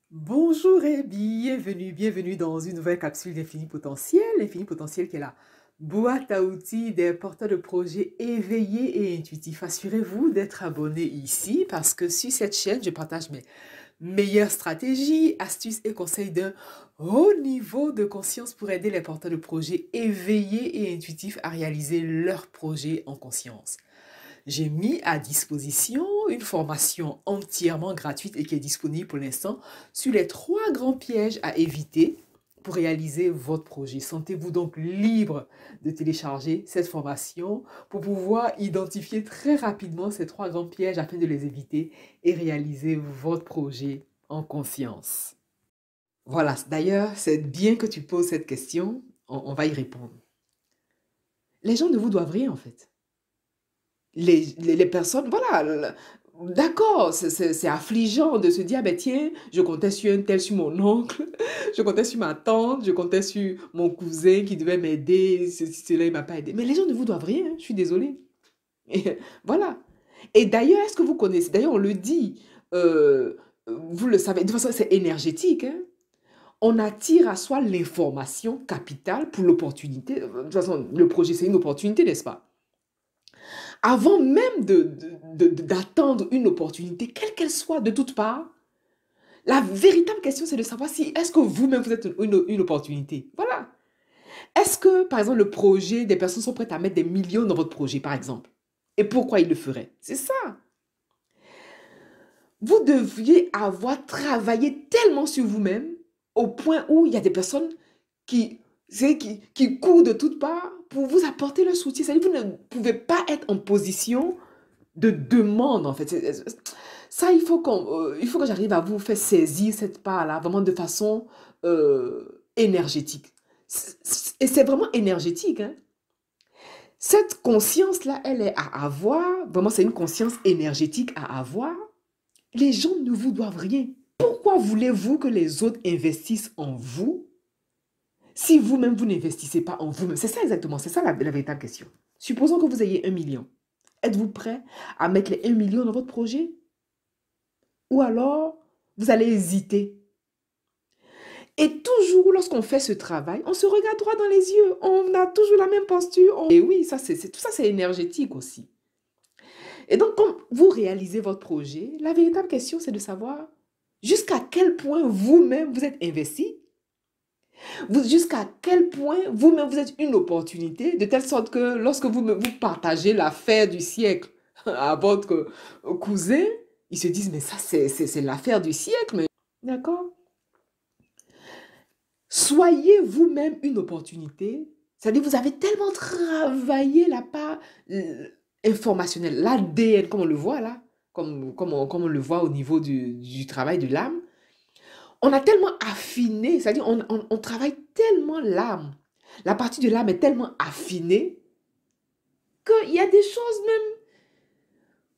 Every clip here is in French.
Bonjour et bienvenue dans une nouvelle capsule d'Infini Potentiel. L'Infini Potentiel qui est la boîte à outils des porteurs de projets éveillés et intuitifs. Assurez-vous d'être abonné ici parce que sur cette chaîne, je partage mes meilleures stratégies, astuces et conseils d'un haut niveau de conscience pour aider les porteurs de projets éveillés et intuitifs à réaliser leurs projets en conscience. J'ai mis à disposition une formation entièrement gratuite et qui est disponible pour l'instant sur les 3 grands pièges à éviter pour réaliser votre projet. Sentez-vous donc libre de télécharger cette formation pour pouvoir identifier très rapidement ces 3 grands pièges afin de les éviter et réaliser votre projet en conscience. Voilà, d'ailleurs, c'est bien que tu poses cette question, on va y répondre. Les gens ne vous doivent rien en fait. Les personnes, voilà, d'accord, c'est affligeant de se dire, ah ben tiens, je comptais sur un tel, sur mon oncle, je comptais sur ma tante, je comptais sur mon cousin qui devait m'aider, cela, il ne m'a pas aidé. Mais les gens ne vous doivent rien, je suis désolée. Et voilà. Et d'ailleurs, est-ce que vous connaissez, d'ailleurs on le dit, vous le savez, de toute façon c'est énergétique, hein. On attire à soi l'information capitale pour l'opportunité. De toute façon, le projet, c'est une opportunité, n'est-ce pas? Avant même d'attendre une opportunité, quelle qu'elle soit, de toutes parts, la véritable question, c'est de savoir si est-ce que vous-même, vous êtes une opportunité. Voilà. Est-ce que, par exemple, le projet, des personnes sont prêtes à mettre des millions dans votre projet, par exemple? Et pourquoi ils le feraient? C'est ça. Vous deviez avoir travaillé tellement sur vous-même au point où il y a des personnes qui, qui courent de toutes parts pour vous apporter le soutien. C'est-à-dire que vous ne pouvez pas être en position de demande, en fait. Ça, il faut que j'arrive à vous faire saisir cette part-là, vraiment de façon énergétique. Et c'est vraiment énergétique, hein. Cette conscience-là, elle est à avoir, vraiment, c'est une conscience énergétique à avoir. Les gens ne vous doivent rien. Pourquoi voulez-vous que les autres investissent en vous si vous-même, vous n'investissez pas en vous-même? C'est ça exactement, c'est ça la véritable question. Supposons que vous ayez 1 million. Êtes-vous prêt à mettre les 1 million dans votre projet? Ou alors, vous allez hésiter. Et toujours, lorsqu'on fait ce travail, on se regarde droit dans les yeux. On a toujours la même posture. Et oui, tout ça, c'est énergétique aussi. Et donc, quand vous réalisez votre projet, la véritable question, c'est de savoir jusqu'à quel point vous-même, vous êtes investi. Jusqu'à quel point vous-même, vous êtes une opportunité, de telle sorte que lorsque vous partagez l'affaire du siècle à votre cousin, ils se disent, mais ça, c'est l'affaire du siècle. Mais... D'accord? Soyez vous-même une opportunité. C'est-à-dire, vous avez tellement travaillé la part informationnelle, l'ADN, comme on le voit là, comme on le voit au niveau du travail de l'âme. On a tellement affiné, c'est-à-dire, on travaille tellement l'âme. La partie de l'âme est tellement affinée qu'il y a des choses même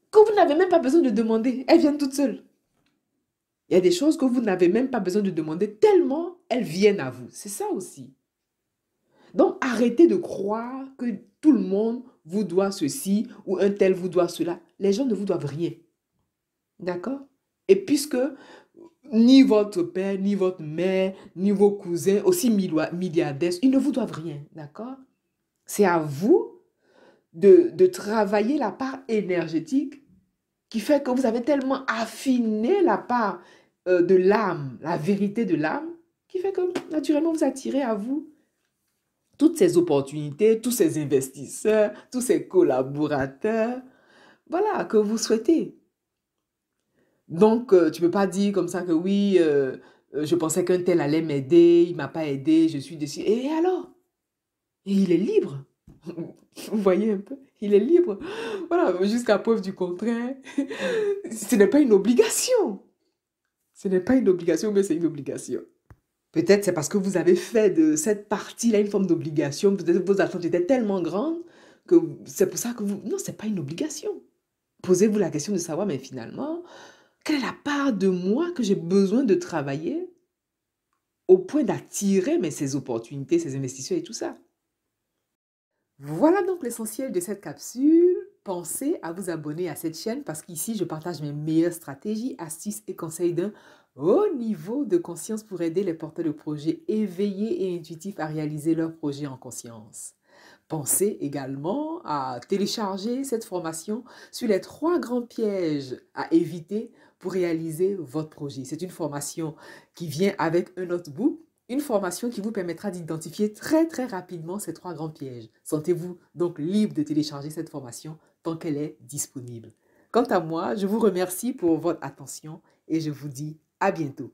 que vous n'avez même pas besoin de demander. Elles viennent toutes seules. Il y a des choses que vous n'avez même pas besoin de demander tellement elles viennent à vous. C'est ça aussi. Donc, arrêtez de croire que tout le monde vous doit ceci ou un tel vous doit cela. Les gens ne vous doivent rien. D'accord? Et puisque ni votre père, ni votre mère, ni vos cousins, aussi milliardaires, ils ne vous doivent rien. D'accord? C'est à vous de travailler la part énergétique qui fait que vous avez tellement affiné la part de l'âme, la vérité de l'âme, qui fait que naturellement vous attirez à vous toutes ces opportunités, tous ces investisseurs, tous ces collaborateurs, voilà, que vous souhaitez. Donc, tu ne peux pas dire comme ça que oui, je pensais qu'un tel allait m'aider, il ne m'a pas aidé, je suis déçu. Et alors? Et il est libre. Vous voyez un peu? Il est libre. Voilà, jusqu'à preuve du contraire. Ce n'est pas une obligation. Ce n'est pas une obligation, mais c'est une obligation. Peut-être c'est parce que vous avez fait de cette partie-là une forme d'obligation. Peut-être vos attentes étaient tellement grandes que c'est pour ça que vous... Non, ce n'est pas une obligation. Posez-vous la question de savoir, mais finalement, quelle est la part de moi que j'ai besoin de travailler au point d'attirer ces opportunités, ces investissements et tout ça. Voilà donc l'essentiel de cette capsule. Pensez à vous abonner à cette chaîne parce qu'ici, je partage mes meilleures stratégies, astuces et conseils d'un Haut niveau de conscience pour aider les porteurs de projets éveillés et intuitifs à réaliser leurs projets en conscience. Pensez également à télécharger cette formation sur les 3 grands pièges à éviter pour réaliser votre projet. C'est une formation qui vient avec un notebook, une formation qui vous permettra d'identifier très rapidement ces 3 grands pièges. Sentez-vous donc libre de télécharger cette formation tant qu'elle est disponible. Quant à moi, je vous remercie pour votre attention et je vous dis à bientôt.